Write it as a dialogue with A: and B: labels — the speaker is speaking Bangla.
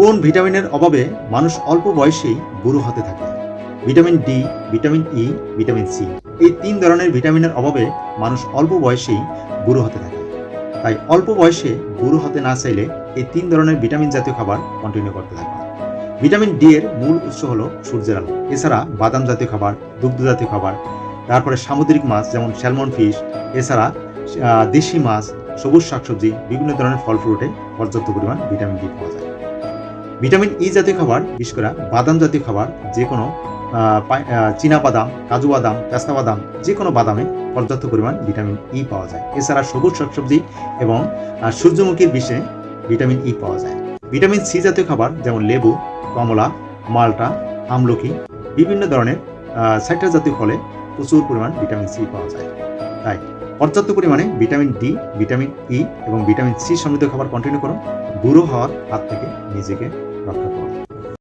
A: কোন ভিটামিনের অভাবে মানুষ অল্প বয়সেই বুড়ো হতে থাকে? Vitamin D, vitamin E, vitamin C. এই ৩ ধরনের ভিটামিনের অভাবে মানুষ অল্প বয়সেই বুড়ো হতে থাকে। তাই অল্প বয়সে বুড়ো হতে না চাইলে এই ৩ ধরনের ভিটামিন জাতীয় খাবার কন্টিনিউ করতে থাকবে। ভিটামিন ডি এর মূল উৎস হলো সূর্যের আলো। এছাড়া বাদাম জাতীয় খাবার, দুগ্ধ জাতীয় খাবার, তারপরে সামুদ্রিক মাছ যেমন স্যালমন ফিশ, এছাড়া দেশি মাছ, সবুজ শাকসবজি, বিভিন্ন ধরনের ফল ফ্রুটে পর্যাপ্ত পরিমাণ ভিটামিন ডি পাওয়া যায়। ভিটামিন ই জাতীয় খাবার, বিশেষ করে বাদাম জাতীয় খাবার, যে কোনো চীনা বাদাম, কাজু বাদাম, পেস্তা বাদাম, যে কোনো বাদামে পর্যাপ্ত পরিমাণ ভিটামিন ই পাওয়া যায়। এছাড়া সবুজ শাকসবজি এবং সূর্যমুখীর বীজে ভিটামিন ই পাওয়া যায়। ভিটামিন সি জাতীয় খাবার যেমন লেবু, কমলা, মাল্টা, আমলকি, বিভিন্ন ধরনের সাইট্রাস জাতীয় ফলে প্রচুর পরিমাণ ভিটামিন সি পাওয়া যায়। তাই পর্যাপ্ত পরিমাণে ভিটামিন ডি, ভিটামিন ই এবং ভিটামিন সি সমৃদ্ধ খাবার কন্টিনিউ করুন। বুড়ো হওয়ার হাত থেকে নিজেকে রক্ষা করুন।